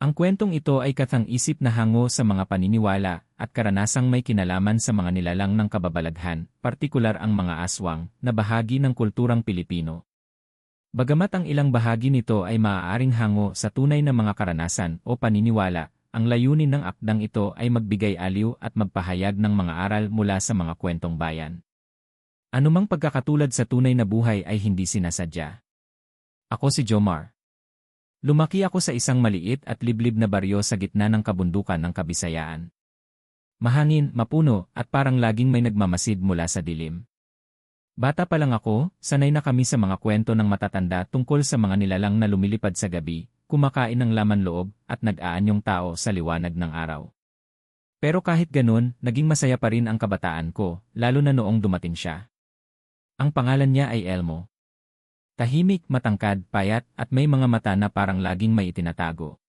Ang kwentong ito ay kathang-isip na hango sa mga paniniwala at karanasang may kinalaman sa mga nilalang ng kababalaghan, partikular ang mga aswang, na bahagi ng kulturang Pilipino. Bagamat ang ilang bahagi nito ay maaaring hango sa tunay na mga karanasan o paniniwala, ang layunin ng akdang ito ay magbigay aliw at magpahayag ng mga aral mula sa mga kwentong bayan. Anumang pagkakatulad sa tunay na buhay ay hindi sinasadya. Ako si Jomar. Lumaki ako sa isang maliit at liblib na baryo sa gitna ng kabundukan ng Kabisayaan. Mahangin, mapuno, at parang laging may nagmamasid mula sa dilim. Bata pa lang ako, sanay na kami sa mga kwento ng matatanda tungkol sa mga nilalang na lumilipad sa gabi, kumakain ng laman loob, at nag-aanyong tao sa liwanag ng araw. Pero kahit ganun, naging masaya pa rin ang kabataan ko, lalo na noong dumating siya. Ang pangalan niya ay Elmo. Tahimik, matangkad, payat, at may mga mata na parang laging may itinatago.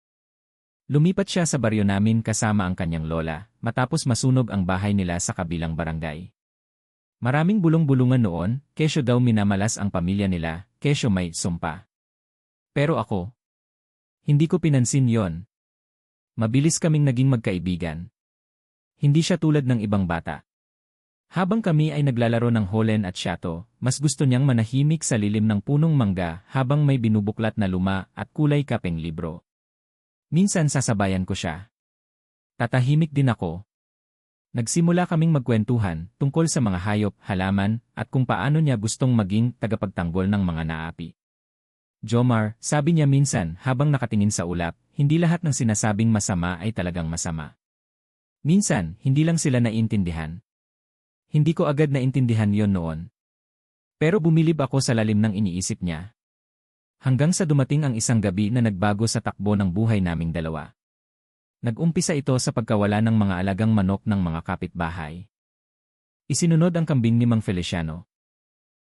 Lumipat siya sa baryo namin kasama ang kanyang lola, matapos masunog ang bahay nila sa kabilang barangay. Maraming bulong-bulungan noon, kesyo daw minamalas ang pamilya nila, kesyo may sumpa. Pero ako, hindi ko pinansin yon. Mabilis kaming naging magkaibigan. Hindi siya tulad ng ibang bata. Habang kami ay naglalaro ng holen at syato, mas gusto niyang manahimik sa lilim ng punong mangga habang may binubuklat na luma at kulay kapeng libro. Minsan sasabayan ko siya. Tatahimik din ako. Nagsimula kaming magkwentuhan tungkol sa mga hayop, halaman, at kung paano niya gustong maging tagapagtanggol ng mga naapi. Jomar, sabi niya minsan habang nakatingin sa ulap, hindi lahat ng sinasabing masama ay talagang masama. Minsan, hindi lang sila naiintindihan. Hindi ko agad naintindihan yon noon. Pero bumilib ako sa lalim ng iniisip niya. Hanggang sa dumating ang isang gabi na nagbago sa takbo ng buhay naming dalawa. Nag-umpisa ito sa pagkawala ng mga alagang manok ng mga kapitbahay. Isinunod ang kambing ni Mang Feliciano.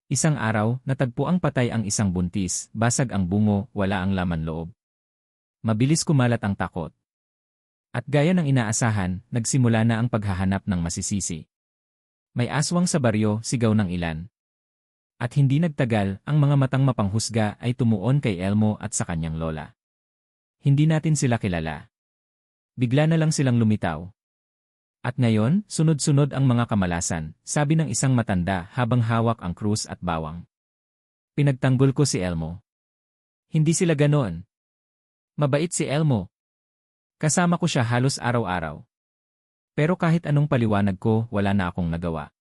Isang araw, natagpuang patay ang isang buntis, basag ang bungo, wala ang laman loob. Mabilis kumalat ang takot. At gaya ng inaasahan, nagsimula na ang paghahanap ng masisisi. May aswang sa baryo, sigaw ng ilan. At hindi nagtagal, ang mga matang mapanghusga ay tumuon kay Elmo at sa kanyang lola. Hindi natin sila kilala. Bigla na lang silang lumitaw. At ngayon, sunod-sunod ang mga kamalasan, sabi ng isang matanda habang hawak ang krus at bawang. Pinagtanggol ko si Elmo. Hindi sila ganoon. Mabait si Elmo. Kasama ko siya halos araw-araw. Pero kahit anong paliwanag ko, wala na akong nagawa.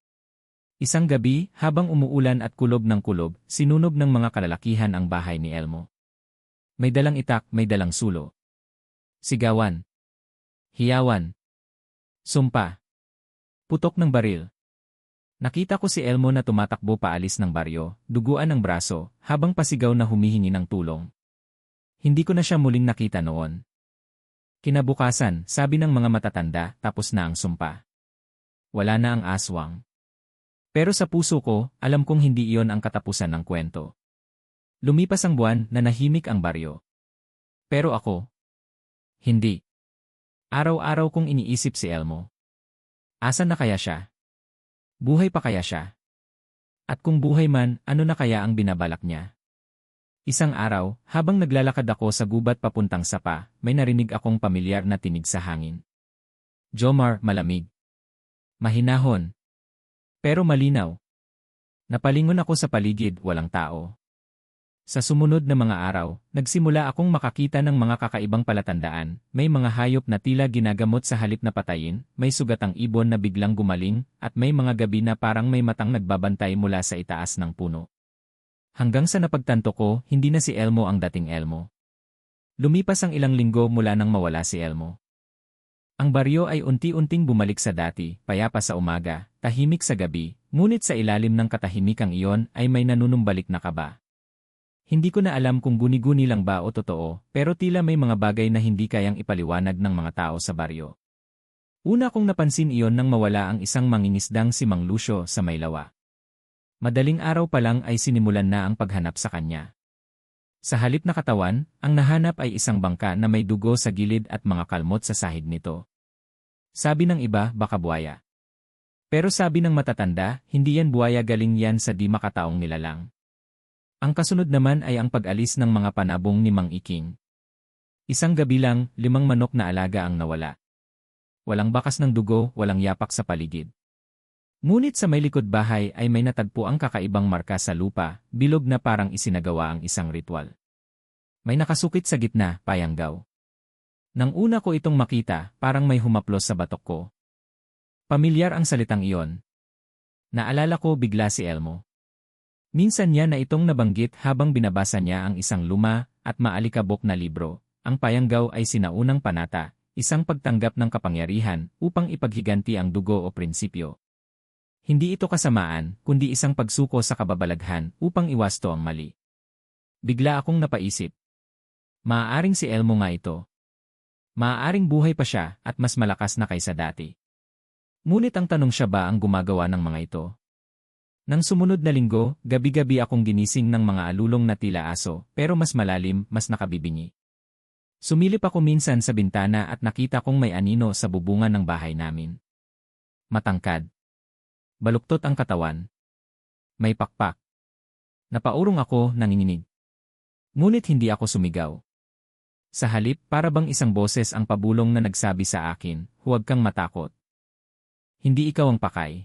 Isang gabi, habang umuulan at kulob ng kulob, sinunog ng mga kalalakihan ang bahay ni Elmo. May dalang itak, may dalang sulo. Sigawan. Hiyawan. Sumpa. Putok ng baril. Nakita ko si Elmo na tumatakbo paalis ng baryo, duguan ang braso, habang pasigaw na humihingi ng tulong. Hindi ko na siya muling nakita noon. Kinabukasan, sabi ng mga matatanda, tapos na ang sumpa. Wala na ang aswang. Pero sa puso ko, alam kong hindi iyon ang katapusan ng kwento. Lumipas ang buwan na nahimik ang baryo. Pero ako, hindi. Araw-araw kong iniisip si Elmo. Asan na kaya siya? Buhay pa kaya siya? At kung buhay man, ano na kaya ang binabalak niya? Isang araw, habang naglalakad ako sa gubat papuntang sapa, may narinig akong pamilyar na tinig sa hangin. Jomar, malamig. Mahinahon. Pero malinaw. Napalingon ako sa paligid, walang tao. Sa sumunod na mga araw, nagsimula akong makakita ng mga kakaibang palatandaan, may mga hayop na tila ginagamot sa halip na patayin, may sugatang ibon na biglang gumaling, at may mga gabi na parang may matang nagbabantay mula sa itaas ng puno. Hanggang sa napagtanto ko, hindi na si Elmo ang dating Elmo. Lumipas ang ilang linggo mula nang mawala si Elmo. Ang baryo ay unti-unting bumalik sa dati, payapa sa umaga, tahimik sa gabi, ngunit sa ilalim ng katahimikang iyon ay may nanunumbalik na kaba. Hindi ko na alam kung guni-guni lang ba o totoo, pero tila may mga bagay na hindi kayang ipaliwanag ng mga tao sa baryo. Una kong napansin iyon nang mawala ang isang mangingisdang si Mang Lucio sa Maylawa. Madaling araw pa lang ay sinimulan na ang paghanap sa kanya. Sa halip na katawan, ang nahanap ay isang bangka na may dugo sa gilid at mga kalmot sa sahig nito. Sabi ng iba, baka buwaya. Pero sabi ng matatanda, hindi yan buwaya, galing yan sa di makataong nilalang. Ang kasunod naman ay ang pag-alis ng mga panabong ni Mang Iking. Isang gabi lang, 5 manok na alaga ang nawala. Walang bakas ng dugo, walang yapak sa paligid. Ngunit sa may likod bahay ay may natagpo ang kakaibang marka sa lupa, bilog na parang isinagawa ang isang ritual. May nakasukit sa gitna, payanggaw. Nang una ko itong makita, parang may humaplos sa batok ko. Pamilyar ang salitang iyon. Naalala ko bigla si Elmo. Minsan niya na itong nabanggit habang binabasa niya ang isang luma at maalikabok na libro. Ang payanggaw ay sinaunang panata, isang pagtanggap ng kapangyarihan upang ipaghiganti ang dugo o prinsipyo. Hindi ito kasamaan, kundi isang pagsuko sa kababalaghan upang iwasto ang mali. Bigla akong napaisip. Maaaring si Elmo nga ito. Maaaring buhay pa siya at mas malakas na kaysa dati. Ngunit ang tanong, siya ba ang gumagawa ng mga ito? Nang sumunod na linggo, gabi-gabi akong ginising ng mga alulong na tila aso, pero mas malalim, mas nakabibingi. Sumilip ako minsan sa bintana at nakita kong may anino sa bubungan ng bahay namin. Matangkad. Baluktot ang katawan. May pakpak. Napaurong ako, nanginginig. Ngunit hindi ako sumigaw. Sa halip, para bang isang boses ang pabulong na nagsabi sa akin, huwag kang matakot. Hindi ikaw ang pakay.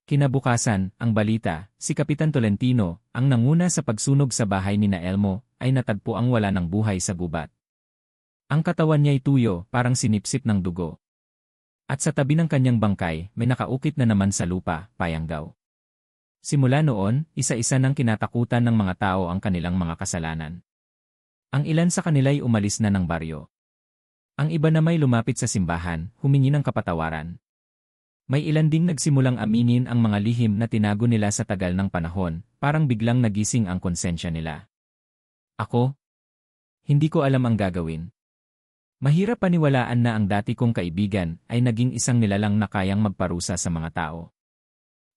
Kinabukasan, ang balita, si Kapitan Tolentino, ang nanguna sa pagsunog sa bahay ni na Elmo, ay natagpo ang wala ng buhay sa gubat. Ang katawan niya'y tuyo, parang sinipsip ng dugo. At sa tabi ng kanyang bangkay, may nakaukit na naman sa lupa, payanggaw. Simula noon, isa-isa nang kinatakutan ng mga tao ang kanilang mga kasalanan. Ang ilan sa kanila'y umalis na ng baryo. Ang iba na may lumapit sa simbahan, humingi ng kapatawaran. May ilan ding nagsimulang aminin ang mga lihim na tinago nila sa tagal ng panahon, parang biglang nagising ang konsensya nila. Ako? Hindi ko alam ang gagawin. Mahirap paniwalaan na ang dati kong kaibigan ay naging isang nilalang na kayang magparusa sa mga tao.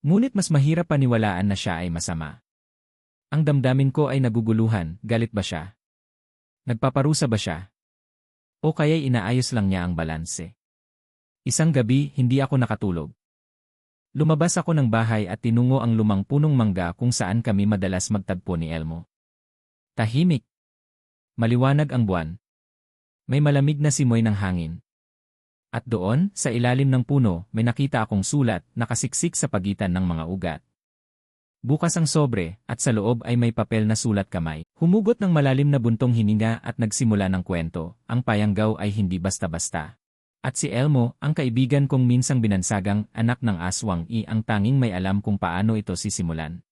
Ngunit mas mahirap paniwalaan na siya ay masama. Ang damdamin ko ay naguguluhan, galit ba siya? Nagpaparusa ba siya? O kaya'y inaayos lang niya ang balanse? Isang gabi, hindi ako nakatulog. Lumabas ako ng bahay at tinungo ang lumang punong mangga kung saan kami madalas magtagpo ni Elmo. Tahimik. Maliwanag ang buwan. May malamig na simoy ng hangin. At doon, sa ilalim ng puno, may nakita akong sulat, nakasiksik sa pagitan ng mga ugat. Bukas ang sobre, at sa loob ay may papel na sulat kamay. Humugot ng malalim na buntong hininga at nagsimula ng kwento, ang payanggaw ay hindi basta-basta. At si Elmo, ang kaibigan kong minsang binansagang anak ng aswang ang tanging may alam kung paano ito sisimulan.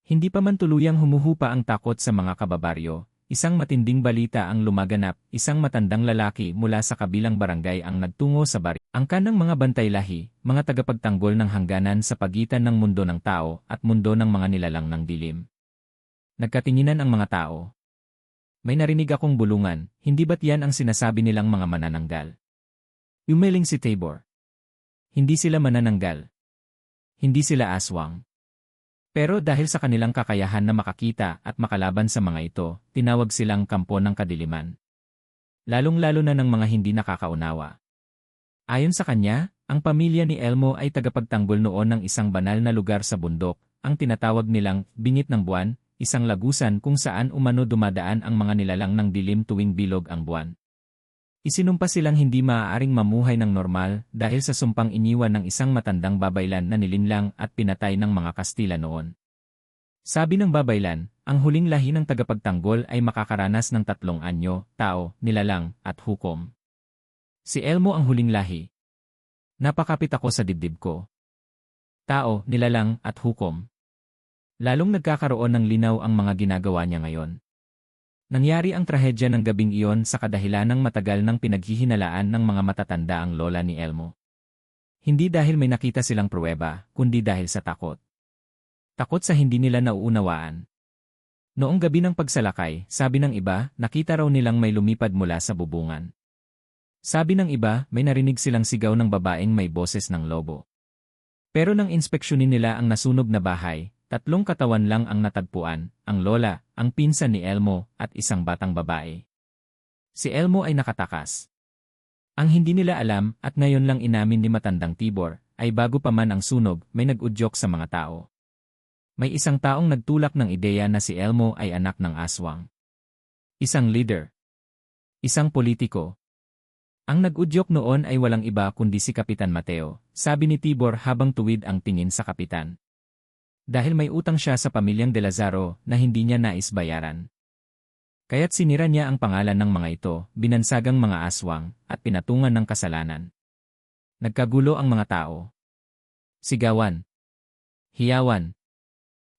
Hindi pa man tuluyang humuhupa ang takot sa mga kababaryo. Isang matinding balita ang lumaganap, isang matandang lalaki mula sa kabilang barangay ang nagtungo sa baryo. Ang kanang mga bantay lahi, mga tagapagtanggol ng hangganan sa pagitan ng mundo ng tao at mundo ng mga nilalang ng dilim. Nagkatinginan ang mga tao. May narinig akong bulungan, hindi ba't yan ang sinasabi nilang mga manananggal? Umiling si Tabor. Hindi sila manananggal. Hindi sila aswang. Pero dahil sa kanilang kakayahan na makakita at makalaban sa mga ito, tinawag silang kampo ng kadiliman. Lalong-lalo na ng mga hindi nakakaunawa. Ayon sa kanya, ang pamilya ni Elmo ay tagapagtanggol noon ng isang banal na lugar sa bundok, ang tinatawag nilang bingit ng buwan, isang lagusan kung saan umano dumadaan ang mga nilalang ng dilim tuwing bilog ang buwan. Isinumpa silang hindi maaaring mamuhay ng normal dahil sa sumpang iniwan ng isang matandang babaylan na nilinlang at pinatay ng mga Kastila noon. Sabi ng babaylan, ang huling lahi ng tagapagtanggol ay makakaranas ng 3 anyo, tao, nilalang, at hukom. Si Elmo ang huling lahi. Napakapit ako sa dibdib ko. Tao, nilalang, at hukom. Lalong nagkakaroon ng linaw ang mga ginagawa niya ngayon. Nangyari ang trahedya ng gabing iyon sa kadahilanang matagal ng pinaghihinalaan ng mga matatanda ang lola ni Elmo. Hindi dahil may nakita silang pruweba, kundi dahil sa takot. Takot sa hindi nila nauunawaan. Noong gabi ng pagsalakay, sabi ng iba, nakita raw nilang may lumipad mula sa bubungan. Sabi ng iba, may narinig silang sigaw ng babaeng may boses ng lobo. Pero nang inspeksyonin nila ang nasunog na bahay, 3 katawan lang ang natagpuan, ang lola, ang pinsan ni Elmo, at isang batang babae. Si Elmo ay nakatakas. Ang hindi nila alam, at ngayon lang inamin ni matandang Tibor, ay bago pa man ang sunog, may nag-udyok sa mga tao. May isang taong nagtulak ng ideya na si Elmo ay anak ng aswang. Isang leader. Isang politiko. Ang nag-udyok noon ay walang iba kundi si Kapitan Mateo, sabi ni Tibor habang tuwid ang tingin sa kapitan. Dahil may utang siya sa pamilyang De Lazaro na hindi niya nais bayaran. Kaya't sinira niya ang pangalan ng mga ito, binansagang mga aswang, at pinatungan ng kasalanan. Nagkagulo ang mga tao. Sigawan. Hiyawan.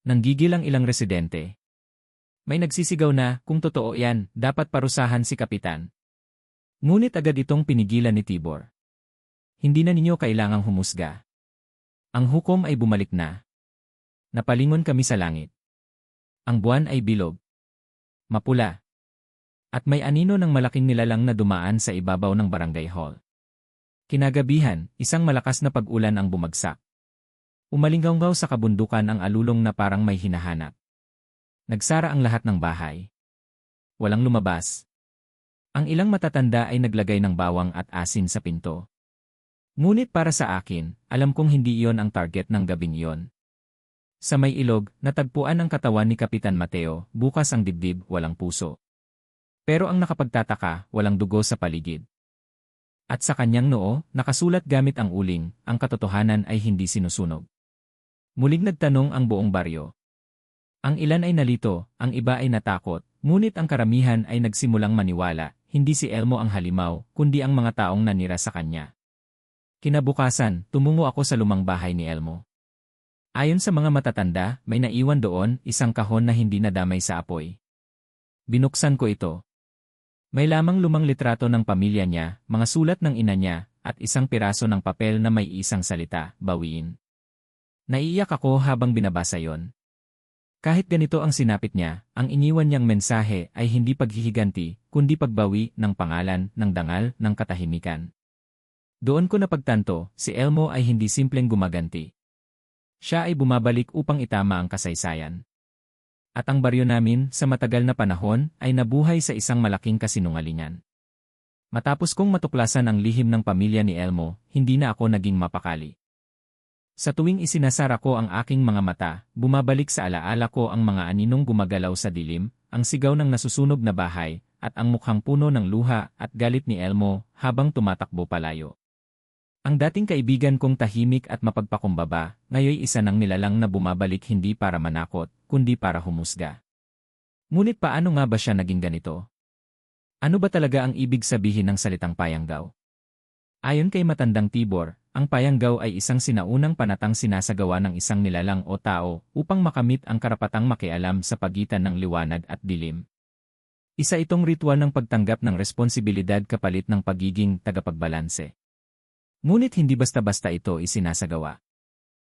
Nanggigil ang ilang residente. May nagsisigaw na, kung totoo yan, dapat parusahan si Kapitan. Ngunit agad itong pinigilan ni Tibor. Hindi na ninyo kailangang humusga. Ang hukom ay bumalik na. Napalingon kami sa langit. Ang buwan ay bilog. Mapula. At may anino ng malaking nilalang na dumaan sa ibabaw ng barangay hall. Kinagabihan, isang malakas na pag-ulan ang bumagsak. Umalinggaw sa kabundukan ang alulong na parang may hinahanap. Nagsara ang lahat ng bahay. Walang lumabas. Ang ilang matatanda ay naglagay ng bawang at asin sa pinto. Ngunit para sa akin, alam kong hindi iyon ang target ng gabing iyon. Sa may ilog, natagpuan ang katawan ni Kapitan Mateo, bukas ang dibdib, walang puso. Pero ang nakapagtataka, walang dugo sa paligid. At sa kanyang noo, nakasulat gamit ang uling, ang katotohanan ay hindi sinusunog. Muling nagtanong ang buong baryo. Ang ilan ay nalito, ang iba ay natakot, ngunit ang karamihan ay nagsimulang maniwala, hindi si Elmo ang halimaw, kundi ang mga taong nanira sa kanya. Kinabukasan, tumungo ako sa lumang bahay ni Elmo. Ayon sa mga matatanda, may naiwan doon, isang kahon na hindi nadamay sa apoy. Binuksan ko ito. May lamang lumang litrato ng pamilya niya, mga sulat ng ina niya, at isang piraso ng papel na may isang salita, bawiin. Naiiyak ako habang binabasa yon. Kahit ganito ang sinapit niya, ang iniwan niyang mensahe ay hindi paghihiganti, kundi pagbawi ng pangalan, ng dangal, ng katahimikan. Doon ko napagtanto, si Elmo ay hindi simpleng gumaganti. Siya ay bumabalik upang itama ang kasaysayan. At ang baryo namin, sa matagal na panahon, ay nabuhay sa isang malaking kasinungalingan. Matapos kong matuklasan ang lihim ng pamilya ni Elmo, hindi na ako naging mapakali. Sa tuwing isinasara ko ang aking mga mata, bumabalik sa alaala ko ang mga aninong gumagalaw sa dilim, ang sigaw ng nasusunog na bahay, at ang mukhang puno ng luha at galit ni Elmo habang tumatakbo palayo. Ang dating kaibigan kong tahimik at mapagpakumbaba, ngayoy isa ng nilalang na bumabalik hindi para manakot, kundi para humusga. Ngunit paano nga ba siya naging ganito? Ano ba talaga ang ibig sabihin ng salitang payanggaw? Ayon kay matandang Tibor, ang payanggaw ay isang sinaunang panatang sinasagawa ng isang nilalang o tao upang makamit ang karapatang makialam sa pagitan ng liwanag at dilim. Isa itong ritual ng pagtanggap ng responsibilidad kapalit ng pagiging tagapagbalanse. Ngunit hindi basta-basta ito isinasagawa.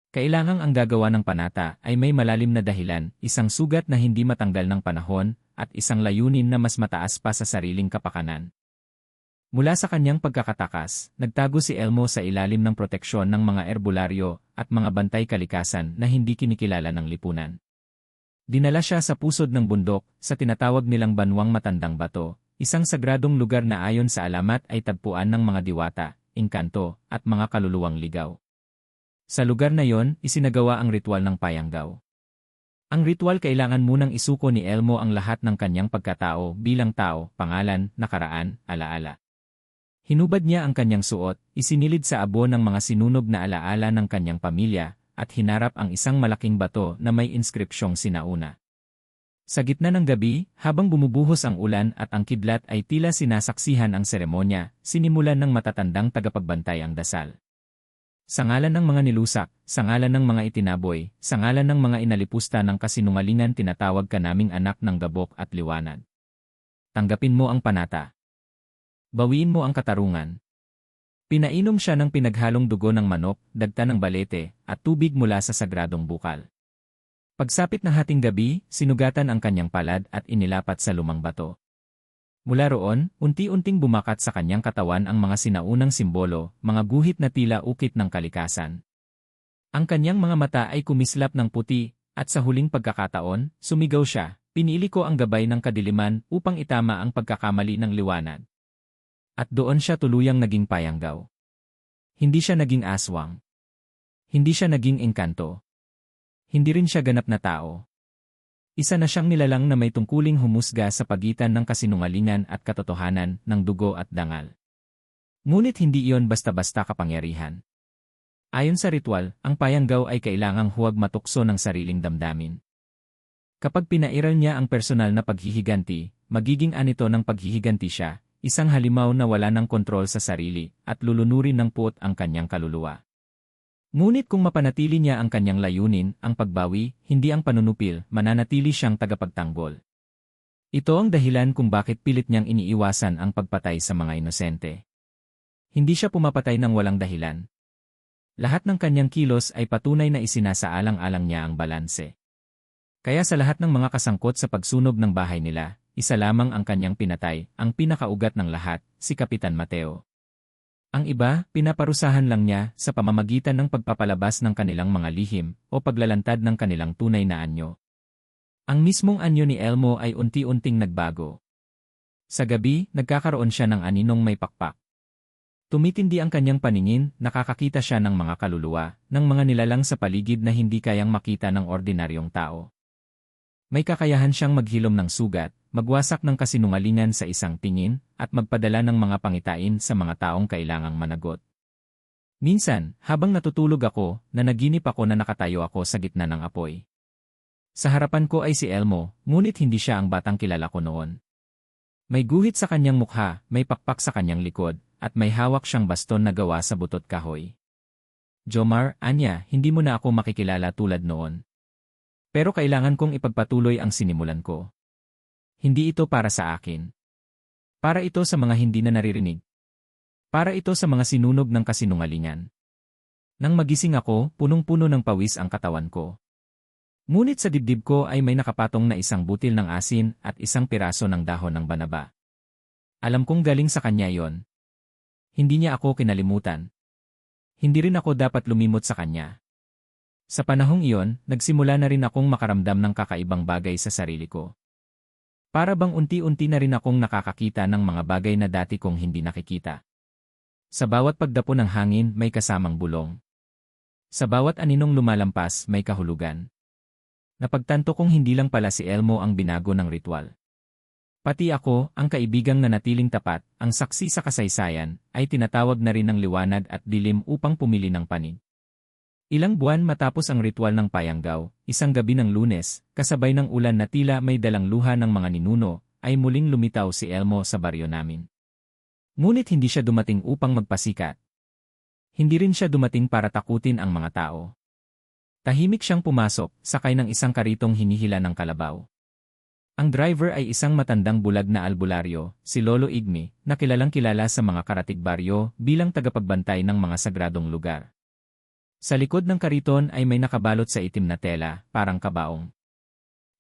Kailangang ang gagawa ng panata ay may malalim na dahilan, isang sugat na hindi matanggal ng panahon, at isang layunin na mas mataas pa sa sariling kapakanan. Mula sa kanyang pagkakatakas, nagtago si Elmo sa ilalim ng proteksyon ng mga erbularyo at mga bantay kalikasan na hindi kinikilala ng lipunan. Dinala siya sa pusod ng bundok, sa tinatawag nilang banwang matandang bato, isang sagradong lugar na ayon sa alamat ay tagpuan ng mga diwata, engkanto, at mga kaluluwang ligaw. Sa lugar na yon, isinagawa ang ritual ng payanggaw. Ang ritual kailangan munang isuko ni Elmo ang lahat ng kanyang pagkatao bilang tao, pangalan, nakaraan, alaala. Hinubad niya ang kanyang suot, isinilid sa abo ng mga sinunog na alaala ng kanyang pamilya, at hinarap ang isang malaking bato na may inskripsyong sinauna. Sa gitna ng gabi, habang bumubuhos ang ulan at ang kidlat ay tila sinasaksihan ang seremonya, sinimulan ng matatandang tagapagbantay ang dasal. Sa ngalan ng mga nilusak, sa ngalan ng mga itinaboy, sa ngalan ng mga inalipusta ng kasinungalingan tinatawag ka naming anak ng gabok at liwanag. Tanggapin mo ang panata. Bawiin mo ang katarungan. Pinainom siya ng pinaghalong dugo ng manok, dagta ng balete, at tubig mula sa sagradong bukal. Pagsapit ng hating gabi, sinugatan ang kanyang palad at inilapat sa lumang bato. Mula roon, unti-unting bumakat sa kanyang katawan ang mga sinaunang simbolo, mga guhit na tila ukit ng kalikasan. Ang kanyang mga mata ay kumislap ng puti, at sa huling pagkakataon, sumigaw siya, pinili ko ang gabay ng kadiliman upang itama ang pagkakamali ng liwanag. At doon siya tuluyang naging payanggaw. Hindi siya naging aswang. Hindi siya naging engkanto. Hindi rin siya ganap na tao. Isa na siyang nilalang na may tungkuling humusga sa pagitan ng kasinungalingan at katotohanan, ng dugo at dangal. Ngunit hindi iyon basta-basta kapangyarihan. Ayon sa ritual, ang payanggaw ay kailangang huwag matukso ng sariling damdamin. Kapag pinairal niya ang personal na paghihiganti, magiging anito ng paghihiganti siya, isang halimaw na wala ng kontrol sa sarili, at lulunurin ng puot ang kanyang kaluluwa. Ngunit kung mapanatili niya ang kanyang layunin, ang pagbawi, hindi ang panunupil, mananatili siyang tagapagtanggol. Ito ang dahilan kung bakit pilit niyang iniiwasan ang pagpatay sa mga inosente. Hindi siya pumapatay ng walang dahilan. Lahat ng kanyang kilos ay patunay na isinasaalang-alang niya ang balanse. Kaya sa lahat ng mga kasangkot sa pagsunog ng bahay nila, isa lamang ang kanyang pinatay, ang pinakaugat ng lahat, si Kapitan Mateo. Ang iba, pinaparusahan lang niya sa pamamagitan ng pagpapalabas ng kanilang mga lihim o paglalantad ng kanilang tunay na anyo. Ang mismong anyo ni Elmo ay unti-unting nagbago. Sa gabi, nagkakaroon siya ng aninong may pakpak. Tumitindi ang kanyang paningin, nakakakita siya ng mga kaluluwa, ng mga nilalang sa paligid na hindi kayang makita ng ordinaryong tao. May kakayahan siyang maghilom ng sugat, magwasak ng kasinungalingan sa isang tingin, at magpadala ng mga pangitain sa mga taong kailangang managot. Minsan, habang natutulog ako, nanaginip ako na nakatayo ako sa gitna ng apoy. Sa harapan ko ay si Elmo, ngunit hindi siya ang batang kilala ko noon. May guhit sa kanyang mukha, may pakpak sa kanyang likod, at may hawak siyang baston na gawa sa butot kahoy. Jomar, Anya, hindi mo na ako makikilala tulad noon. Pero kailangan kong ipagpatuloy ang sinimulan ko. Hindi ito para sa akin. Para ito sa mga hindi na naririnig. Para ito sa mga sinunog ng kasinungalingan. Nang magising ako, punong-puno ng pawis ang katawan ko. Ngunit sa dibdib ko ay may nakapatong na isang butil ng asin at isang piraso ng dahon ng banaba. Alam kong galing sa kanya yon. Hindi niya ako kinalimutan. Hindi rin ako dapat lumimot sa kanya. Sa panahong iyon, nagsimula na rin akong makaramdam ng kakaibang bagay sa sarili ko. Para bang unti-unti na rin akong nakakakita ng mga bagay na dati kong hindi nakikita. Sa bawat pagdapo ng hangin may kasamang bulong. Sa bawat aninong lumalampas may kahulugan. Napagtanto kong hindi lang pala si Elmo ang binago ng ritual. Pati ako, ang kaibigang nanatiling tapat, ang saksi sa kasaysayan, ay tinatawag na rin ng liwanag at dilim upang pumili ng panig. Ilang buwan matapos ang ritual ng payanggaw, isang gabi ng Lunes, kasabay ng ulan na tila may dalang luha ng mga ninuno, ay muling lumitaw si Elmo sa baryo namin. Ngunit hindi siya dumating upang magpasikat. Hindi rin siya dumating para takutin ang mga tao. Tahimik siyang pumasok, sakay ng isang karitong hinihila ng kalabaw. Ang driver ay isang matandang bulag na albularyo, si Lolo Igme, na kilalang kilala sa mga karatig baryo bilang tagapagbantay ng mga sagradong lugar. Sa likod ng kariton ay may nakabalot sa itim na tela, parang kabaong.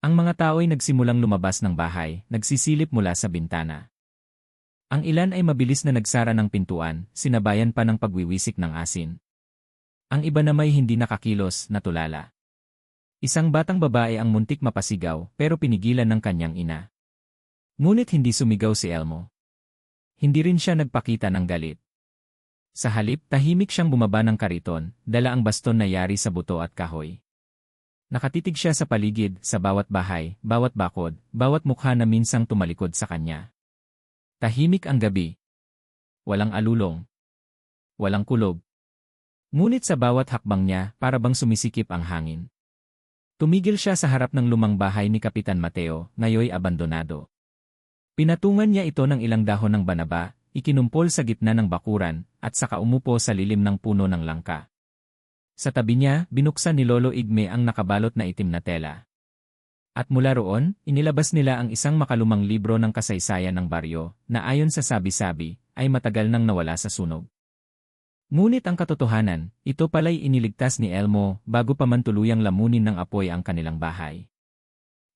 Ang mga tao ay nagsimulang lumabas ng bahay, nagsisilip mula sa bintana. Ang ilan ay mabilis na nagsara ng pintuan, sinabayan pa ng pagwiwisik ng asin. Ang iba na may hindi nakakilos na tulala. Isang batang babae ang muntik mapasigaw pero pinigilan ng kanyang ina. Ngunit hindi sumigaw si Elmo. Hindi rin siya nagpakita ng galit. Sa halip, tahimik siyang bumaba ng kariton, dala ang baston na yari sa buto at kahoy. Nakatitig siya sa paligid, sa bawat bahay, bawat bakod, bawat mukha na minsang tumalikod sa kanya. Tahimik ang gabi. Walang alulong. Walang kulog. Ngunit sa bawat hakbang niya, para bang sumisikip ang hangin. Tumigil siya sa harap ng lumang bahay ni Kapitan Mateo, ngayoy abandonado. Pinatungan niya ito ng ilang dahon ng banaba, ikinumpol sa gitna ng bakuran, at saka umupo sa lilim ng puno ng langka. Sa tabi niya, binuksan ni Lolo Igme ang nakabalot na itim na tela. At mula roon, inilabas nila ang isang makalumang libro ng kasaysayan ng baryo, na ayon sa sabi-sabi, ay matagal nang nawala sa sunog. Ngunit ang katotohanan, ito pala'y iniligtas ni Elmo bago pa man tuluyang lamunin ng apoy ang kanilang bahay.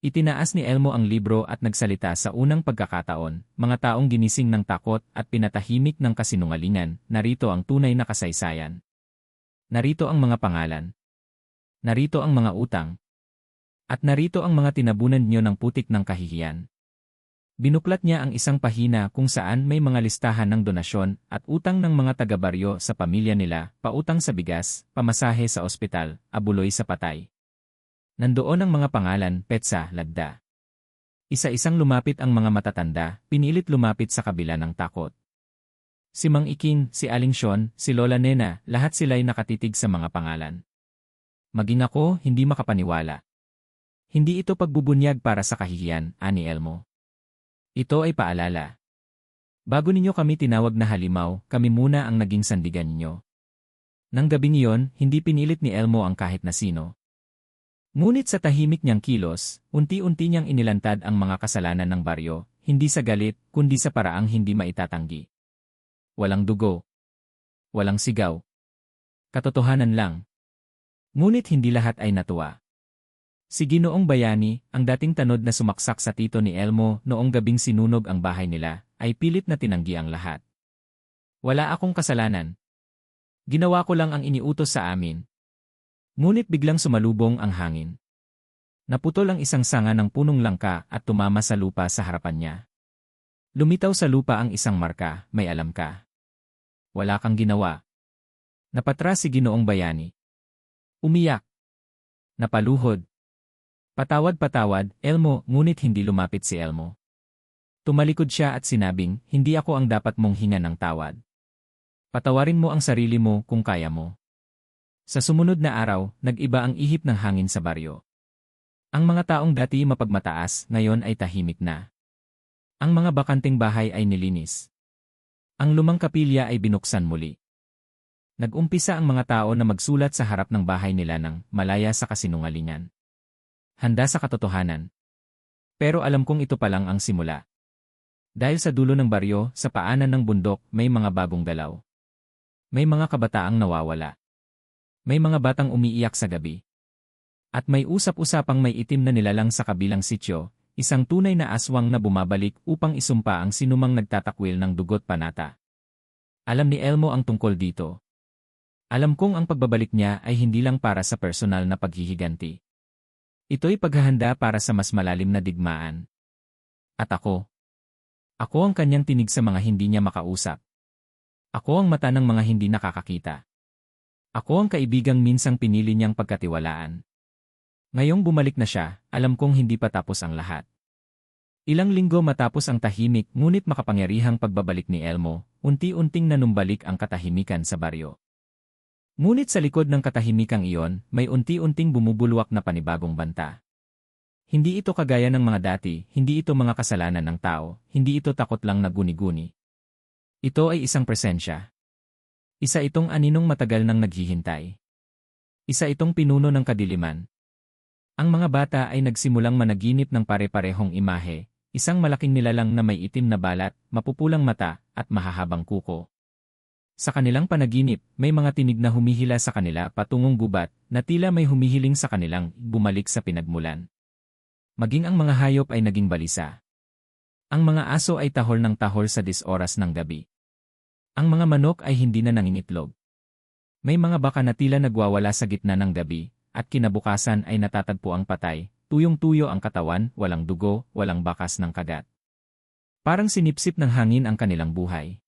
Itinaas ni Elmo ang libro at nagsalita sa unang pagkakataon, mga taong ginising ng takot at pinatahimik ng kasinungalingan, narito ang tunay na kasaysayan. Narito ang mga pangalan. Narito ang mga utang. At narito ang mga tinabunan niyo ng putik ng kahihiyan. Binuklat niya ang isang pahina kung saan may mga listahan ng donasyon at utang ng mga taga-baryo sa pamilya nila, pautang sa bigas, pamasahe sa ospital, abuloy sa patay. Nandoon ang mga pangalan, petsa, lagda. Isa-isang lumapit ang mga matatanda, pinilit lumapit sa kabila ng takot. Si Mang Iking, si Aling Sean, si Lola Nena, lahat sila'y nakatitig sa mga pangalan. Maging ako, hindi makapaniwala. Hindi ito pagbubunyag para sa kahihiyan, ani Elmo. Ito ay paalala. Bago ninyo kami tinawag na halimaw, kami muna ang naging sandigan ninyo. Nang gabing iyon, hindi pinilit ni Elmo ang kahit na sino. Ngunit sa tahimik niyang kilos, unti-unti niyang inilantad ang mga kasalanan ng baryo, hindi sa galit, kundi sa paraang hindi maitatanggi. Walang dugo. Walang sigaw. Katotohanan lang. Ngunit hindi lahat ay natuwa. Si Ginoong Bayani, ang dating tanod na sumaksak sa tito ni Elmo noong gabing sinunog ang bahay nila, ay pilit na tinanggi ang lahat. Wala akong kasalanan. Ginawa ko lang ang iniutos sa amin. Ngunit biglang sumalubong ang hangin. Naputol ang isang sanga ng punong langka at tumama sa lupa sa harapan niya. Lumitaw sa lupa ang isang marka, may alam ka. Wala kang ginawa. Napatras si Ginoong Bayani. Umiyak. Napaluhod. Patawad-patawad, Elmo, ngunit hindi lumapit si Elmo. Tumalikod siya at sinabing, hindi ako ang dapat mong hingan ng tawad. Patawarin mo ang sarili mo kung kaya mo. Sa sumunod na araw, nag-iba ang ihip ng hangin sa baryo. Ang mga taong dati mapagmataas, ngayon ay tahimik na. Ang mga bakanting bahay ay nilinis. Ang lumang kapilya ay binuksan muli. Nag-umpisa ang mga tao na magsulat sa harap ng bahay nila ng malaya sa kasinungalingan. Handa sa katotohanan. Pero alam kong ito pa lang ang simula. Dahil sa dulo ng baryo, sa paanan ng bundok, may mga bagong galaw. May mga kabataang nawawala. May mga batang umiiyak sa gabi. At may usap-usapang may itim na nilalang sa kabilang sityo, isang tunay na aswang na bumabalik upang isumpa ang sinumang nagtatakwil ng dugot panata. Alam ni Elmo ang tungkol dito. Alam kong ang pagbabalik niya ay hindi lang para sa personal na paghihiganti. Ito'y paghahanda para sa mas malalim na digmaan. At ako. Ako ang kanyang tinig sa mga hindi niya makausap. Ako ang mata ng mga hindi nakakakita. Ako ang kaibigang minsang pinili niyang pagkatiwalaan. Ngayong bumalik na siya, alam kong hindi pa tapos ang lahat. Ilang linggo matapos ang tahimik ngunit makapangyarihang pagbabalik ni Elmo, unti-unting nanumbalik ang katahimikan sa baryo. Ngunit sa likod ng katahimikang iyon, may unti-unting bumubulwak na panibagong banta. Hindi ito kagaya ng mga dati, hindi ito mga kasalanan ng tao, hindi ito takot lang na guni-guni. Ito ay isang presensya. Isa itong aninong matagal nang naghihintay. Isa itong pinuno ng kadiliman. Ang mga bata ay nagsimulang managinip ng pare-parehong imahe, isang malaking nilalang na may itim na balat, mapupulang mata, at mahahabang kuko. Sa kanilang panaginip, may mga tinig na humihila sa kanila patungong gubat, na tila may humihiling sa kanilang bumalik sa pinagmulan. Maging ang mga hayop ay naging balisa. Ang mga aso ay tahol ng tahol sa 10 oras ng gabi. Ang mga manok ay hindi na nangingitlog. May mga baka na tila nagwawala sa gitna ng gabi, at kinabukasan ay natatagpo ang patay, tuyong-tuyo ang katawan, walang dugo, walang bakas ng kagat. Parang sinipsip ng hangin ang kanilang buhay.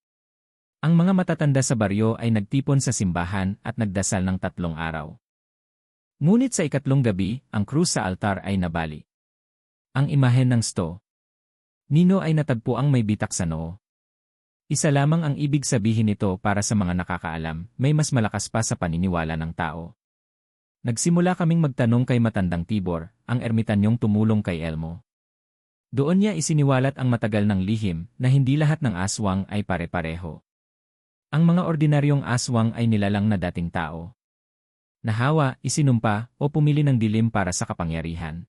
Ang mga matatanda sa baryo ay nagtipon sa simbahan at nagdasal ng 3 araw. Ngunit sa ikatlong gabi, ang krus sa altar ay nabali. Ang imahen ng sto. Nino ay natagpuang may bitak sa noo. Isa lamang ang ibig sabihin nito para sa mga nakakaalam, may mas malakas pa sa paniniwala ng tao. Nagsimula kaming magtanong kay Matandang Tibor, ang ermitanyong tumulong kay Elmo. Doon niya isiniwalat ang matagal ng lihim na hindi lahat ng aswang ay pare-pareho. Ang mga ordinaryong aswang ay nilalang na dating tao. Nahawa, isinumpa, o pumili ng dilim para sa kapangyarihan.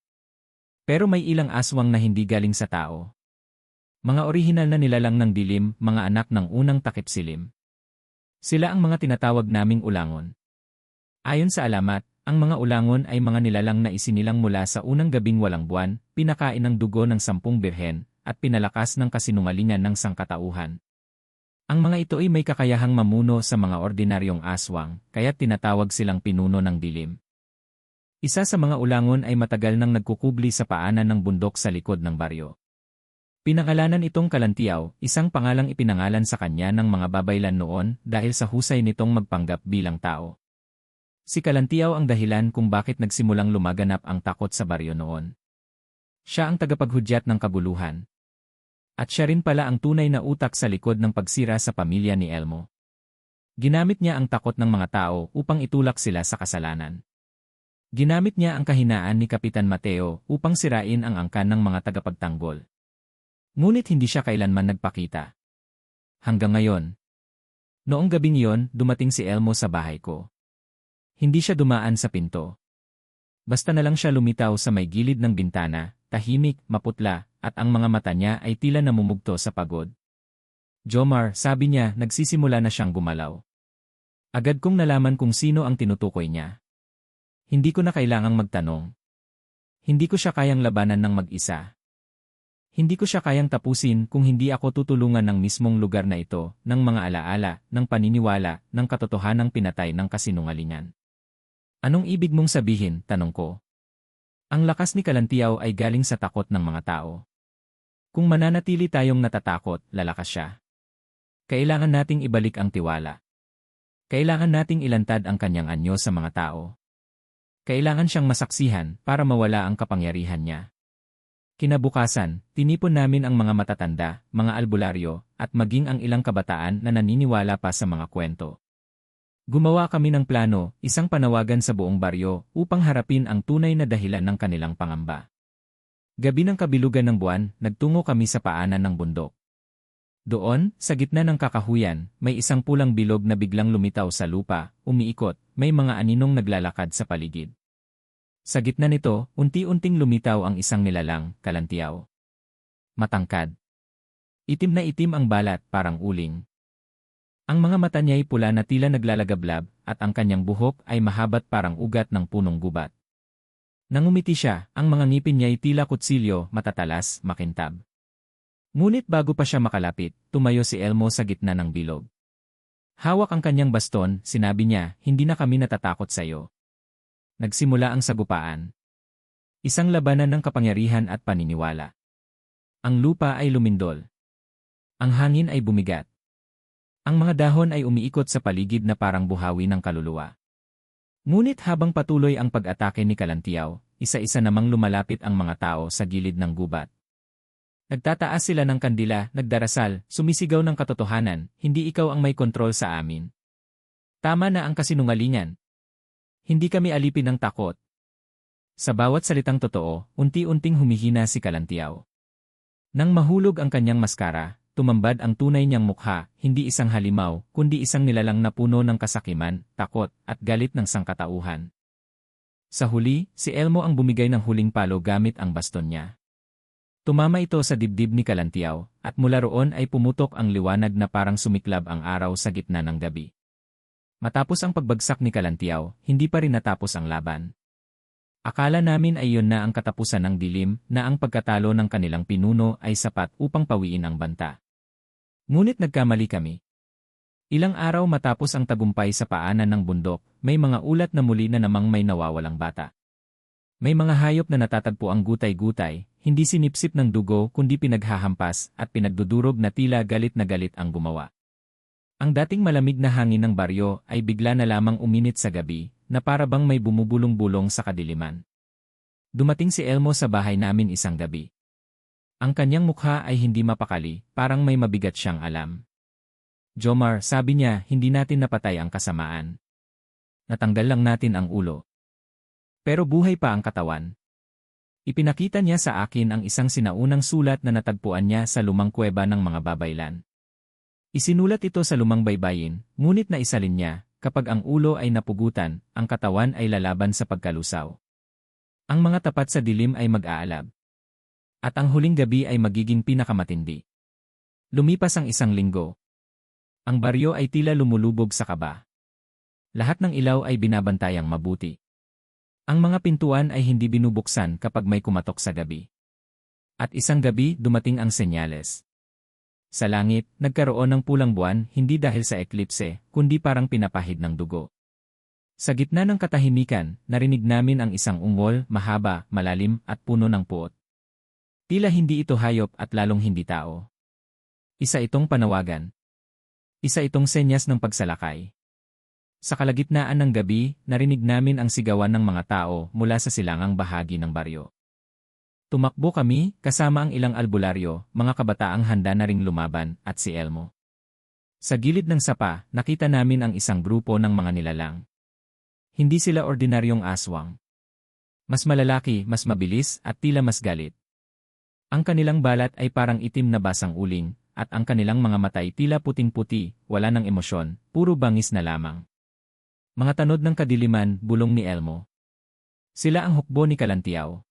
Pero may ilang aswang na hindi galing sa tao. Mga orihinal na nilalang ng dilim, mga anak ng unang takip silim. Sila ang mga tinatawag naming ulangon. Ayon sa alamat, ang mga ulangon ay mga nilalang na isinilang mula sa unang gabing walang buwan, pinakain ng dugo ng 10 birhen, at pinalakas ng kasinungalingan ng sangkatauhan. Ang mga ito ay may kakayahang mamuno sa mga ordinaryong aswang, kaya tinatawag silang pinuno ng dilim. Isa sa mga ulangon ay matagal nang nagkukubli sa paanan ng bundok sa likod ng baryo. Pinangalanan itong Kalantiaw, isang pangalang ipinangalan sa kanya ng mga babaylan noon dahil sa husay nitong magpanggap bilang tao. Si Kalantiaw ang dahilan kung bakit nagsimulang lumaganap ang takot sa baryo noon. Siya ang tagapaghudyat ng kaguluhan. At siya rin pala ang tunay na utak sa likod ng pagsira sa pamilya ni Elmo. Ginamit niya ang takot ng mga tao upang itulak sila sa kasalanan. Ginamit niya ang kahinaan ni Kapitan Mateo upang sirain ang angkan ng mga tagapagtanggol. Ngunit hindi siya kailanman nagpakita. Hanggang ngayon. Noong gabing iyon, dumating si Elmo sa bahay ko. Hindi siya dumaan sa pinto. Basta na lang siya lumitaw sa may gilid ng bintana, tahimik, maputla, at ang mga mata niya ay tila namumugto sa pagod. Jomar, sabi niya, nagsisimula na siyang gumalaw. Agad kong nalaman kung sino ang tinutukoy niya. Hindi ko na kailangang magtanong. Hindi ko siya kayang labanan ng mag-isa. Hindi ko siya kayang tapusin kung hindi ako tutulungan ng mismong lugar na ito, ng mga alaala, ng paniniwala, ng katotohanang pinatay ng kasinungalingan. Anong ibig mong sabihin, tanong ko? Ang lakas ni Kalantiaw ay galing sa takot ng mga tao. Kung mananatili tayong natatakot, lalakas siya. Kailangan nating ibalik ang tiwala. Kailangan nating ilantad ang kanyang anyo sa mga tao. Kailangan siyang masaksihan para mawala ang kapangyarihan niya. Kinabukasan, tinipon namin ang mga matatanda, mga albularyo, at maging ang ilang kabataan na naniniwala pa sa mga kwento. Gumawa kami ng plano, isang panawagan sa buong baryo, upang harapin ang tunay na dahilan ng kanilang pangamba. Gabi ng kabilugan ng buwan, nagtungo kami sa paanan ng bundok. Doon, sa gitna ng kakahuyan, may isang pulang bilog na biglang lumitaw sa lupa, umiikot, may mga aninong naglalakad sa paligid. Sa gitna nito, unti-unting lumitaw ang isang nilalang, Kalantiaw. Matangkad. Itim na itim ang balat, parang uling. Ang mga mata niya ay pula na tila naglalagablab, at ang kanyang buhok ay mahabat parang ugat ng punong gubat. Nangumiti siya, ang mga ngipin niya ay tila kutsilyo, matatalas, makintab. Ngunit bago pa siya makalapit, tumayo si Elmo sa gitna ng bilog. Hawak ang kanyang baston, sinabi niya, hindi na kami natatakot sa iyo. Nagsimula ang sagupaan. Isang labanan ng kapangyarihan at paniniwala. Ang lupa ay lumindol. Ang hangin ay bumigat. Ang mga dahon ay umiikot sa paligid na parang buhawi ng kaluluwa. Ngunit habang patuloy ang pag-atake ni Kalantiaw, isa-isa namang lumalapit ang mga tao sa gilid ng gubat. Nagtataas sila ng kandila, nagdarasal, sumisigaw ng katotohanan, hindi ikaw ang may kontrol sa amin. Tama na ang kasinungalingan. Hindi kami alipin ng takot. Sa bawat salitang totoo, unti-unting humihina si Kalantiaw. Nang mahulog ang kanyang maskara, tumambad ang tunay niyang mukha, hindi isang halimaw, kundi isang nilalang na puno ng kasakiman, takot, at galit ng sangkatauhan. Sa huli, si Elmo ang bumigay ng huling palo gamit ang baston niya. Tumama ito sa dibdib ni Kalantiaw, at mula roon ay pumutok ang liwanag na parang sumiklab ang araw sa gitna ng gabi. Matapos ang pagbagsak ni Kalantiaw, hindi pa rin natapos ang laban. Akala namin ay iyon na ang katapusan ng dilim, na ang pagkatalo ng kanilang pinuno ay sapat upang pawiin ang banta. Ngunit nagkamali kami. Ilang araw matapos ang tagumpay sa paanan ng bundok, may mga ulat na muli na namang may nawawalang bata. May mga hayop na natatagpo ang gutay-gutay, hindi sinipsip ng dugo kundi pinaghahampas at pinagdudurog na tila galit na galit ang gumawa. Ang dating malamig na hangin ng baryo ay bigla na lamang uminit sa gabi, na para bang may bumubulong-bulong sa kadiliman. Dumating si Elmo sa bahay namin isang gabi. Ang kanyang mukha ay hindi mapakali, parang may mabigat siyang alam. Jomar, sabi niya, hindi natin napatay ang kasamaan. Natanggal lang natin ang ulo. Pero buhay pa ang katawan. Ipinakita niya sa akin ang isang sinaunang sulat na natagpuan niya sa lumang kuweba ng mga babaylan. Isinulat ito sa lumang baybayin, ngunit naisalin niya, kapag ang ulo ay napugutan, ang katawan ay lalaban sa pagkalusaw. Ang mga tapat sa dilim ay mag-aalab. At ang huling gabi ay magiging pinakamatindi. Lumipas ang isang linggo. Ang baryo ay tila lumulubog sa kaba. Lahat ng ilaw ay binabantayang mabuti. Ang mga pintuan ay hindi binubuksan kapag may kumatok sa gabi. At isang gabi dumating ang senyales. Sa langit, nagkaroon ng pulang buwan hindi dahil sa eklipse, kundi parang pinapahid ng dugo. Sa gitna ng katahimikan, narinig namin ang isang ungol, mahaba, malalim, at puno ng puot. Tila hindi ito hayop at lalong hindi tao. Isa itong panawagan. Isa itong senyas ng pagsalakay. Sa kalagitnaan ng gabi, narinig namin ang sigawan ng mga tao mula sa silangang bahagi ng baryo. Tumakbo kami, kasama ang ilang albularyo, mga kabataang handa na ring lumaban, at si Elmo. Sa gilid ng sapa, nakita namin ang isang grupo ng mga nilalang. Hindi sila ordinaryong aswang. Mas malalaki, mas mabilis, at tila mas galit. Ang kanilang balat ay parang itim na basang uling, at ang kanilang mga mata ay tila puting-puti, wala ng emosyon, puro bangis na lamang. Mga tanod ng kadiliman, bulong ni Elmo. Sila ang hukbo ni Kalantiaw.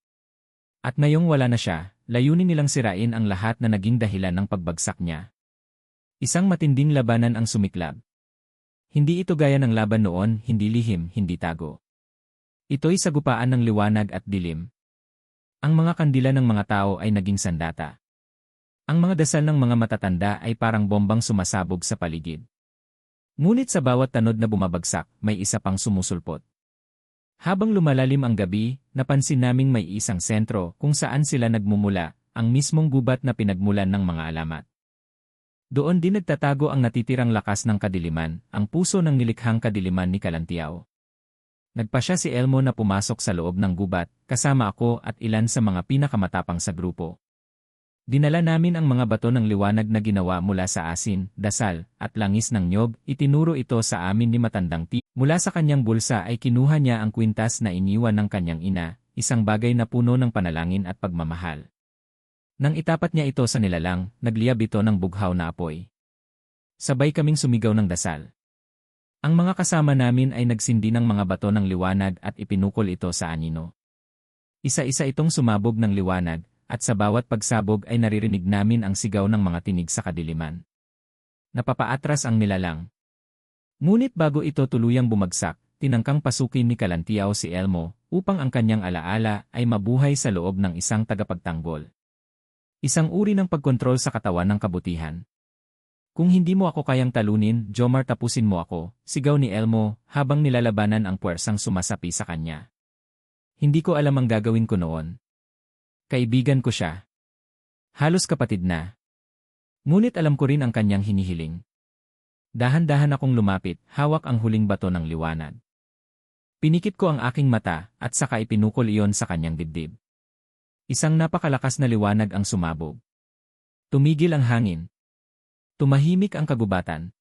At ngayong wala na siya, layunin nilang sirain ang lahat na naging dahilan ng pagbagsak niya. Isang matinding labanan ang sumiklab. Hindi ito gaya ng laban noon, hindi lihim, hindi tago. Ito'y sagupaan ng liwanag at dilim. Ang mga kandila ng mga tao ay naging sandata. Ang mga dasal ng mga matatanda ay parang bombang sumasabog sa paligid. Ngunit sa bawat tanod na bumabagsak, may isa pang sumusulpot. Habang lumalalim ang gabi, napansin naming may isang sentro kung saan sila nagmumula, ang mismong gubat na pinagmulan ng mga alamat. Doon din nagtatago ang natitirang lakas ng kadiliman, ang puso ng nilikhang kadiliman ni Kalantiaw. Nagpasya si Elmo na pumasok sa loob ng gubat, kasama ako at ilan sa mga pinakamatapang sa grupo. Dinala namin ang mga bato ng liwanag na ginawa mula sa asin, dasal, at langis ng nyog, itinuro ito sa amin ni matandang T. Mula sa kanyang bulsa ay kinuha niya ang kwintas na iniwan ng kanyang ina, isang bagay na puno ng panalangin at pagmamahal. Nang itapat niya ito sa nilalang, nagliyab ito ng bughaw na apoy. Sabay kaming sumigaw ng dasal. Ang mga kasama namin ay nagsindi ng mga bato ng liwanag at ipinukol ito sa anino. Isa-isa itong sumabog ng liwanag, at sa bawat pagsabog ay naririnig namin ang sigaw ng mga tinig sa kadiliman. Napapaatras ang nilalang. Ngunit bago ito tuluyang bumagsak, tinangkang pasukin ni Kalantiaw si Elmo upang ang kanyang alaala ay mabuhay sa loob ng isang tagapagtanggol. Isang uri ng pagkontrol sa katawan ng kabutihan. Kung hindi mo ako kayang talunin, Jomar, tapusin mo ako, sigaw ni Elmo habang nilalabanan ang puwersang sumasapi sa kanya. Hindi ko alam ang gagawin ko noon. Kaibigan ko siya. Halos kapatid na. Ngunit alam ko rin ang kanyang hinihiling. Dahan-dahan akong lumapit, hawak ang huling bato ng liwanag. Pinikit ko ang aking mata at saka ipinukol iyon sa kanyang dibdib. Isang napakalakas na liwanag ang sumabog. Tumigil ang hangin. Tumahimik ang kagubatan.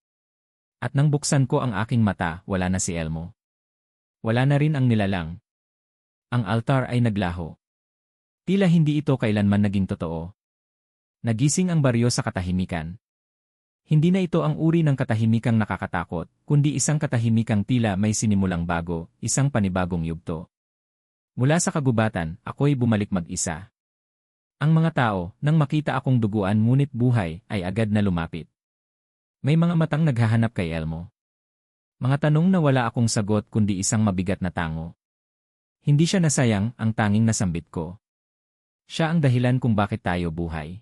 At nang buksan ko ang aking mata, wala na si Elmo. Wala na rin ang nilalang. Ang altar ay naglaho. Tila hindi ito kailanman naging totoo. Nagising ang baryo sa katahimikan. Hindi na ito ang uri ng katahimikang nakakatakot, kundi isang katahimikang tila may sinimulang bago, isang panibagong yugto. Mula sa kagubatan, ako'y bumalik mag-isa. Ang mga tao, nang makita akong duguan ngunit buhay, ay agad na lumapit. May mga matang naghahanap kay Elmo. Mga tanong na wala akong sagot kundi isang mabigat na tango. Hindi siya nasayang, ang tanging nasambit ko. Siya ang dahilan kung bakit tayo buhay.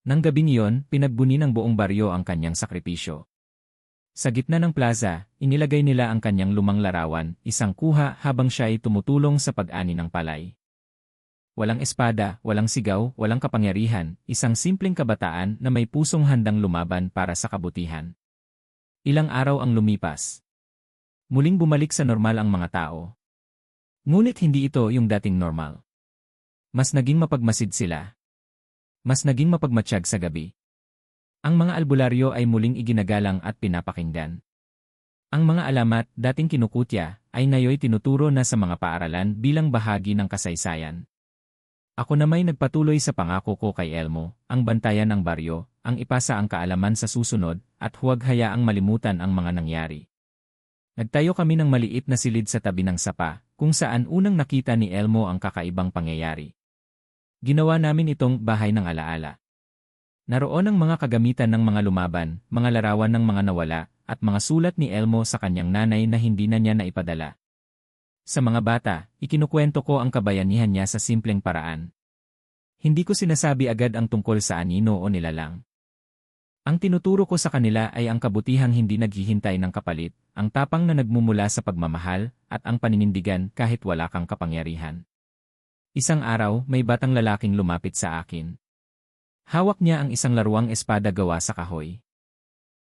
Nang gabing iyon, pinagbuni ng buong baryo ang kanyang sakripisyo. Sa gitna ng plaza, inilagay nila ang kanyang lumang larawan, isang kuha habang siya ay tumutulong sa pag-ani ng palay. Walang espada, walang sigaw, walang kapangyarihan, isang simpleng kabataan na may pusong handang lumaban para sa kabutihan. Ilang araw ang lumipas. Muling bumalik sa normal ang mga tao. Ngunit hindi ito yung dating normal. Mas naging mapagmasid sila. Mas naging mapagmatsyag sa gabi. Ang mga albularyo ay muling iginagalang at pinapakinggan. Ang mga alamat, dating kinukutya, ay ngayoy tinuturo na sa mga paaralan bilang bahagi ng kasaysayan. Ako na may nagpatuloy sa pangako ko kay Elmo, ang bantayan ng baryo, ang ipasa ang kaalaman sa susunod, at huwag hayaang malimutan ang mga nangyari. Nagtayo kami ng maliit na silid sa tabi ng sapa, kung saan unang nakita ni Elmo ang kakaibang pangyayari. Ginawa namin itong bahay ng alaala. Naroon ang mga kagamitan ng mga lumaban, mga larawan ng mga nawala, at mga sulat ni Elmo sa kanyang nanay na hindi na niya naipadala. Sa mga bata, ikinukwento ko ang kabayanihan niya sa simpleng paraan. Hindi ko sinasabi agad ang tungkol sa anino o nilalang. Ang tinuturo ko sa kanila ay ang kabutihang hindi naghihintay ng kapalit, ang tapang na nagmumula sa pagmamahal, at ang paninindigan kahit wala kang kapangyarihan. Isang araw, may batang lalaking lumapit sa akin. Hawak niya ang isang laruang espada gawa sa kahoy.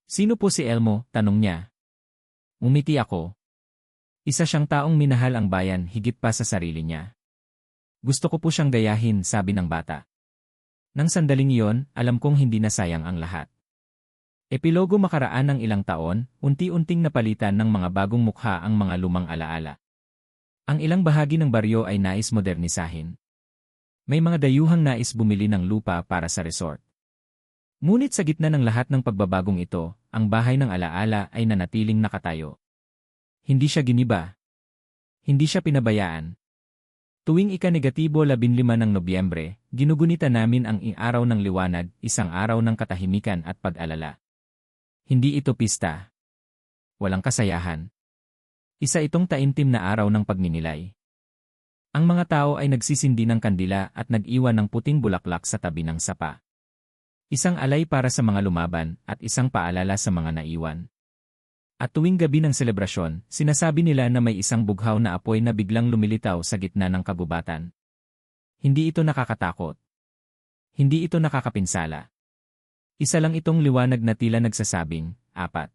Sino po si Elmo? Tanong niya. Umiti ako. Isa siyang taong minahal ang bayan higit pa sa sarili niya. Gusto ko po siyang gayahin, sabi ng bata. Nang sandaling iyon, alam kong hindi na sayang ang lahat. Epilogo. Makaraan ng ilang taon, unti-unting napalitan ng mga bagong mukha ang mga lumang alaala. Ang ilang bahagi ng baryo ay nais modernisahin. May mga dayuhang nais bumili ng lupa para sa resort. Ngunit sa gitna ng lahat ng pagbabagong ito, ang bahay ng alaala ay nanatiling nakatayo. Hindi siya giniba. Hindi siya pinabayaan. Tuwing ika-15 ng Nobyembre, ginugunita namin ang araw ng liwanag, isang araw ng katahimikan at pag-alala. Hindi ito pista. Walang kasayahan. Isa itong taimtim na araw ng pagninilay. Ang mga tao ay nagsisindi ng kandila at nag-iwan ng puting bulaklak sa tabi ng sapa. Isang alay para sa mga lumaban at isang paalala sa mga naiwan. At tuwing gabi ng selebrasyon, sinasabi nila na may isang bughaw na apoy na biglang lumilitaw sa gitna ng kagubatan. Hindi ito nakakatakot. Hindi ito nakakapinsala. Isa lang itong liwanag na tila nagsasabing, 4.